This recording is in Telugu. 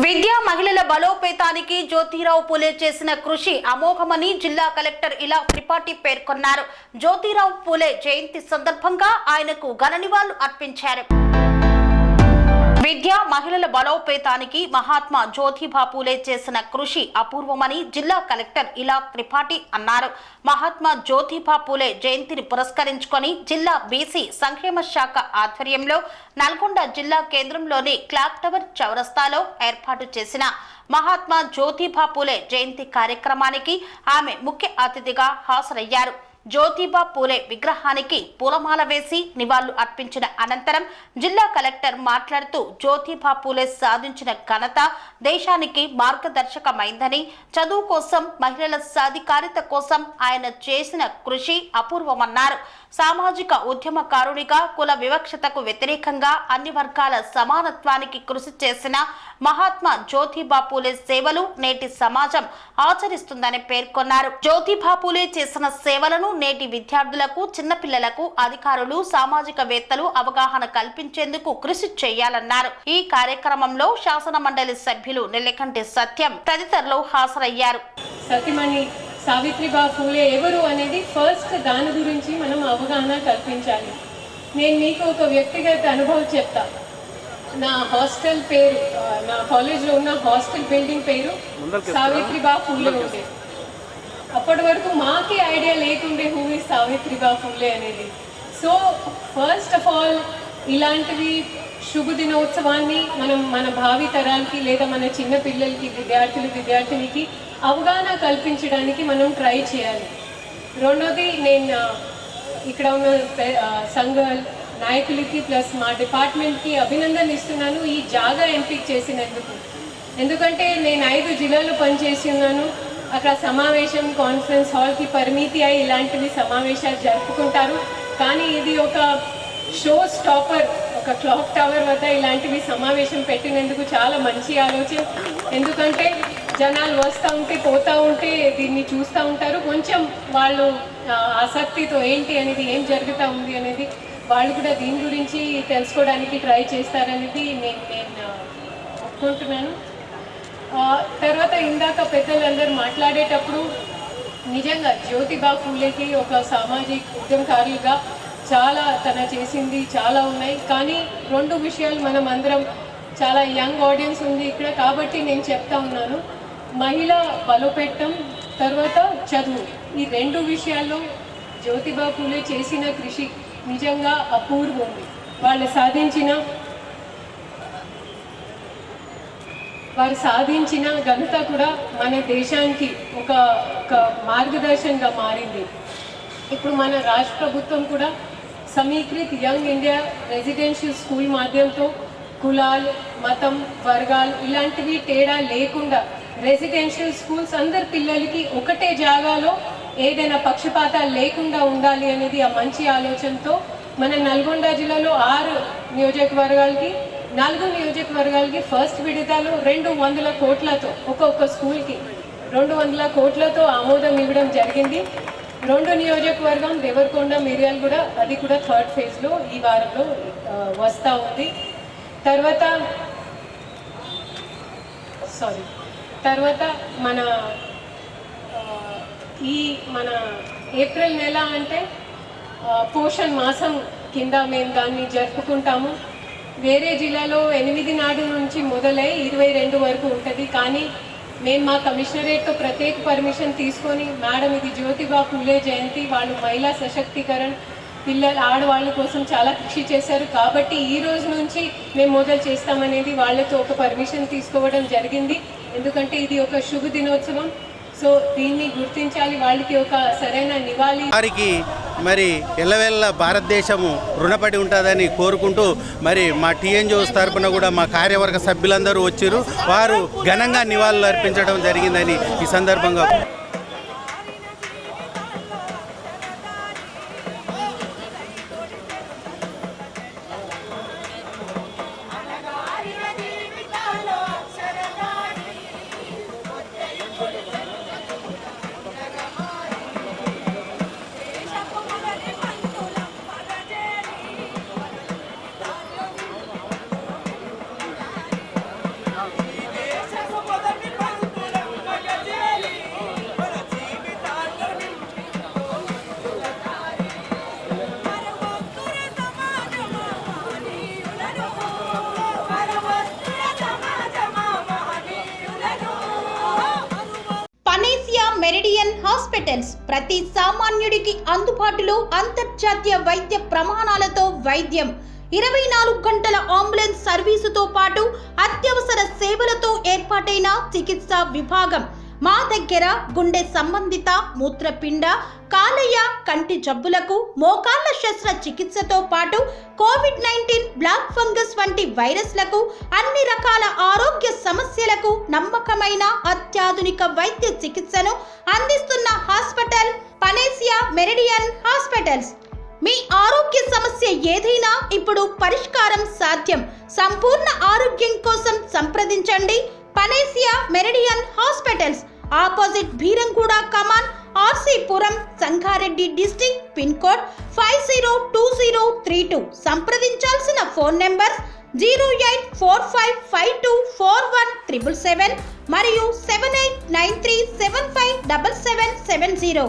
విద్యా మహిళల బలోపేతానికి జ్యోతిరావు పూలే చేసిన కృషి అమోఘమని జిల్లా కలెక్టర్ ఇలా త్రిపాఠి పేర్కొన్నారు. జ్యోతిరావు పూలే జయంతి సందర్భంగా ఆయనకు ఘన నివాళులు అర్పించారు. విద్యా మహిళల బలోపేతానికి మహాత్మా జ్యోతిబా పూలే చేసిన కృషి అపూర్వమని జిల్లా కలెక్టర్ ఇలా త్రిపాఠి అన్నారు. మహాత్మా జ్యోతిబా పూలే జయంతిని పురస్కరించుకొని జిల్లా బీసీ సంక్షేమ శాఖ ఆధ్వర్యంలో నల్గొండ జిల్లా కేంద్రంలోని క్లాక్ టవర్ చౌరస్తాలో ఏర్పాటు చేసిన మహాత్మా జ్యోతిబా పూలే జయంతి కార్యక్రమానికి ఆమె ముఖ్య అతిథిగా హాజరయ్యారు. జ్యోతిబా పూలే విగ్రహానికి పూలమాల వేసి నివాళులు అర్పించిన అనంతరం జిల్లా కలెక్టర్ మాట్లాడుతూ జ్యోతిబా పూలే సాధించిన ఘనత దేశానికి మార్గదర్శకమైందని, చదువు కోసం, మహిళల సాధికారిత కోసం ఆయన చేసిన కృషి అపూర్వమన్నారు. సామాజిక ఉద్యమకారునిగా కుల వివక్షతకు వ్యతిరేకంగా అన్ని వర్గాల సమానత్వానికి కృషి చేసిన మహాత్మా జ్యోతిబా పూలే సేవలు నేటి సమాజం ఆచరిస్తుందని పేర్కొన్నారు. జ్యోతిబా పూలే చేసిన సేవలను నేటి విద్యార్థులకు, చిన్నపిల్లలకు, అధికారులు, సామాజికవేత్తలు అవగాహన కల్పించేందుకు కృషి చేయాలన్నారు. ఈ కార్యక్రమంలో శాసన మండలి సభ్యులు నెల్లికంటి సత్యం తదితరులు హాజరయ్యారు. సతీమణి సావిత్రిబా పూలే ఎవరు అనేది ఫస్ట్ దాని గురించి మనం అవగాహన కల్పించాలి. నేను మీకు ఒక వ్యక్తిగత అనుభవం చెప్తా. నా హాస్టల్ పేరు, నా కాలేజ్లో ఉన్న హాస్టల్ బిల్డింగ్ పేరు సావిత్రిబా పూలే ఉండే. అప్పటి వరకు మాకే ఐడియా లేకుండే హూ ఇస్ సావిత్రిబా పూలే అనేది. సో ఫస్ట్ ఆఫ్ ఆల్ ఇలాంటివి శుభ దినోత్సవాన్ని మనం మన భావి తరాలకి లేదా మన చిన్న పిల్లలకి, విద్యార్థినికి అవగాహన కల్పించడానికి మనం ట్రై చేయాలి. రెండోది, నేను ఇక్కడ ఉన్న సంఘ నాయకులకి ప్లస్ మా డిపార్ట్మెంట్కి అభినందనలు ఇస్తున్నాను ఈ జాగా ఎంపిక చేసినందుకు. ఎందుకంటే నేను 5 జిల్లాల్లో పనిచేసి ఉన్నాను. అక్కడ సమావేశం, కాన్ఫరెన్స్ హాల్కి పరిమితి అయి ఇలాంటివి సమావేశాలు జరుపుకుంటారు. కానీ ఇది ఒక షో స్టాపర్, ఒక క్లాక్ టవర్ వద్ద ఇలాంటివి సమావేశం పెట్టినందుకు చాలా మంచి ఆలోచన. ఎందుకంటే జనాలు వస్తూ ఉంటే, పోతూ ఉంటే దీన్ని చూస్తూ ఉంటారు. కొంచెం వాళ్ళు ఆసక్తితో ఏంటి అనేది, ఏం జరుగుతూ ఉంది అనేది వాళ్ళు కూడా దీని గురించి తెలుసుకోవడానికి ట్రై చేస్తారనేది నేను ఒప్పుకుంటున్నాను. తర్వాత ఇందాక పెద్దలందరూ మాట్లాడేటప్పుడు నిజంగా జ్యోతిబా పూలేకి ఒక సామాజిక ఉద్యమకారులుగా చాలా తన చేసింది చాలా ఉన్నాయి. కానీ 2 విషయాలు మనం అందరం, చాలా యంగ్ ఆడియన్స్ ఉంది ఇక్కడ కాబట్టి నేను చెప్తా ఉన్నాను. మహిళ బలోపేతం, తర్వాత చదువు, ఈ 2 విషయాల్లో జ్యోతిబా పూలే చేసిన కృషి నిజంగా అపూర్వం. వారు సాధించిన ఘనత కూడా మన దేశానికి ఒక మార్గదర్శనంగా మారింది. ఇప్పుడు మన రాష్ట్ర ప్రభుత్వం కూడా సమీకృత్ యంగ్ ఇండియా రెసిడెన్షియల్ స్కూల్ మాధ్యమంతో కులాలు, మతం, వర్గాలు ఇలాంటివి తేడా లేకుండా రెసిడెన్షియల్ స్కూల్స్ అందరి పిల్లలకి ఒకటే జాగాలో ఏదైనా పక్షపాతాలు లేకుండా ఉండాలి అనేది ఆ మంచి ఆలోచనతో మన నల్గొండ జిల్లాలో 6 నియోజకవర్గాలకి, 4 నియోజకవర్గాలకి ఫస్ట్ విడతలో 200 కోట్లతో ఒక్కొక్క స్కూల్కి 200 కోట్లతో ఆమోదం ఇవ్వడం జరిగింది. 2 నియోజకవర్గం దేవరకొండ, మిర్యాలగూడ, అది కూడా 3rd ఫేజ్లో ఈ వారంలో వస్తూ ఉంది. తర్వాత మన ఏప్రిల్ నెల అంటే పోషణ్ మాసం కింద మేము దాన్ని జరుపుకుంటాము. వేరే జిల్లాలో 8 నాడు నుంచి మొదలై 22 వరకు ఉంటుంది. కానీ మేము మా కమిషనరేట్తో ప్రత్యేక పర్మిషన్ తీసుకొని, మేడం ఇది జ్యోతిబా పూలే జయంతి, వాళ్ళు మహిళా సశక్తీకరణ, పిల్లలు, ఆడవాళ్ళ కోసం చాలా కృషి చేశారు కాబట్టి ఈ రోజు నుంచి మేము మొదలు చేస్తామనేది వాళ్ళతో ఒక పర్మిషన్ తీసుకోవడం జరిగింది. ఎందుకంటే ఇది ఒక శుభ దినోత్సవం. సో దీన్ని గుర్తించాలి, వాళ్ళకి ఒక సరైన నివాళి. వారికి మరి ఎల్లవెల్ల భారతదేశము రుణపడి ఉంటుందని కోరుకుంటూ మరి మా టీఎన్జిఓస్ తరఫున కూడా మా కార్యవర్గ సభ్యులందరూ వచ్చారు. వారు ఘనంగా నివాళులు అర్పించడం జరిగిందని ఈ సందర్భంగా హాస్పిటల్స్ ప్రతి సామాన్యుడికి అందుబాటులో అంతర్జాతీయ వైద్య ప్రమాణాలతో వైద్యం 24 గంటల అంబులెన్స్ సర్వీసుతో పాటు అత్యవసర సేవలతో ఏర్పాటైన చికిత్సా విభాగం మా దగ్గర గుండె సంబంధిత మూత్రపిండ కాలేయ కంటి జబ్బులకు మోకాళ్ల శస్త్రచికిత్సతో పాటు కోవిడ్-19 బ్లాక్ ఫంగస్ వంటి వైరస్లకు అన్ని రకాల ఆరోగ్య సమస్యలకు నమ్మకమైన అత్యాధునిక వైద్య చికిత్సను అందిస్తున్న హాస్పిటల్ పనేసియా మెరిడియన్ హాస్పిటల్స్. మీ ఆరోగ్య సమస్య ఏదైనా ఇప్పుడు పరిష్కారం సాధ్యం. సంపూర్ణ ఆరోగ్యం కోసం సంప్రదించండి Panacea Meridian hospitals, opposite Beeramguda Kaman, RC Puram, Sangareddy district, pin code 502032. సంప్రదించాల్సిన ఫోన్ నెంబర్ 0845524177 మరియు 7893757770.